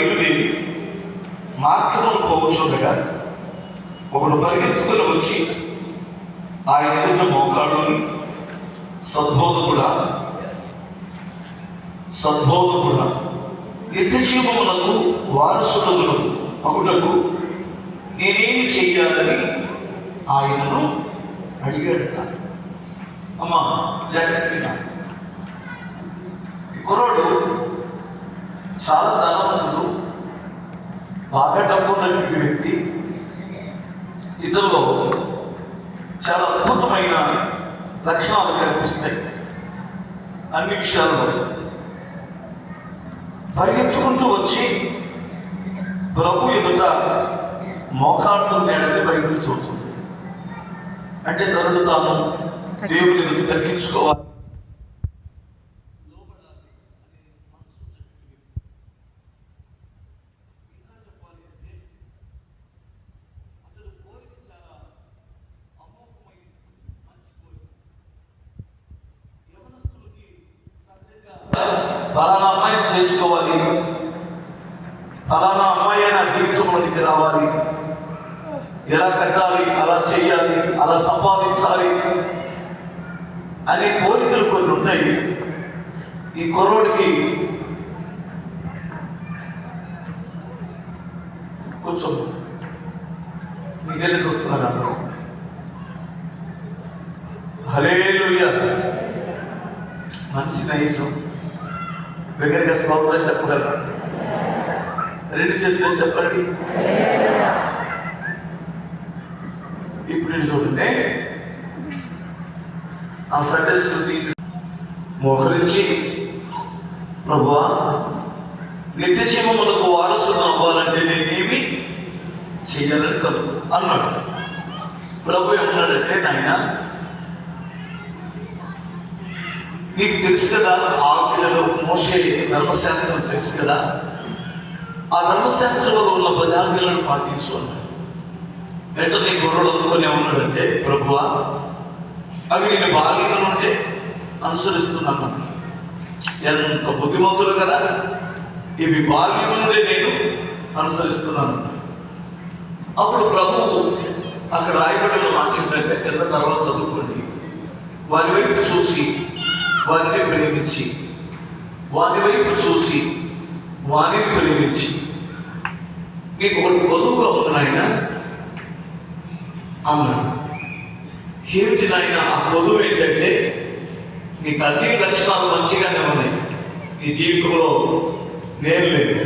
బయలుదేరి మార్గములు పోవచ్చుండగా ఒకడు పరిగెత్తుకుని వచ్చి ఆయన ఎదుట మోకాళ్ళుని, సద్బోధకుడా నిత్యజీవమునకు వారసుడును అగుటకు నేనేమి చెయ్యాలని ఆయనను అడిగాడట. అమ్మా జాగ్రత్తగా, ఈ కుర్రాడు చాలా ధనవంతుడు, బాగా డబ్బు ఉన్నటువంటి వ్యక్తి. ఇతరులో చాలా అద్భుతమైన లక్షణాలు కనిపిస్తాయి. అన్ని విషయాల్లో పరిగెత్తుకుంటూ వచ్చి ప్రభు ఎదుట మోకాళ్ళు నేడని బైబిల్ చూస్తుంది. అంటే తనను తాను దేవుని ఎదుట తగ్గించుకోవాలి. ఫలానా అమ్మాయిని చేసుకోవాలి, ఫలానా అమ్మాయి నా జీవితంలోనికి రావాలి, ఎలా కట్టాలి, అలా చెయ్యాలి, అలా సంపాదించాలి అనే కోరికలు కొన్ని ఉంటాయి. ఈ కుర్రోడికి కూర్చో, నీకెళ్ళి చూస్తున్నారు అందరూ. హల్లెలూయా. మనిషి నైజం దగ్గరగా స్తోత్రం చెప్పగలరా? రెండు చేతులు చెప్పండి. ఇప్పుడు చూడండి, ఆ సండే స్కూల్ తీసి మోకరించి, ప్రభువా నిత్య జీవములకు వారసును అవ్వాలంటే నేనేమి చెయ్యాలని కలుగు అన్నాడు. ప్రభు ఏమన్నాడంటే, నాయన నీకు తెలుసు కదా, ఆజ్ఞలలో మోషే ధర్మశాస్త్రం తెలుసు కదా, ఆ ధర్మశాస్త్రంలో ఉన్న ప్రజాజ్ఞలను పాటించు అన్నాడు. వెంటనే కుర్రోడు అందుకొని ఏమన్నాడంటే, ప్రభువా అవి నేను బాల్యం నుండే అనుసరిస్తున్నాను. ఎంత బుద్ధిమంతుడు కదా, ఇవి బాల్యం నుండి నేను అనుసరిస్తున్నాను. అప్పుడు ప్రభువు అక్కడ రాయబడిన మాట ఏంటంటే, కింద తర్వాత చదువుకోండి, వారి వైపు చూసి వారిని ప్రేమించి, వారి వైపు చూసి వారిని ప్రేమించి, నీకు ఒకటి కొదువుగా ఉంది నాయన అన్నాడు. ఏమిటి నాయన ఆ కొదువు ఏంటంటే, నీకు అన్ని లక్షణాలు మంచిగానే ఉన్నాయి, నీ జీవితంలో నేను లేదు.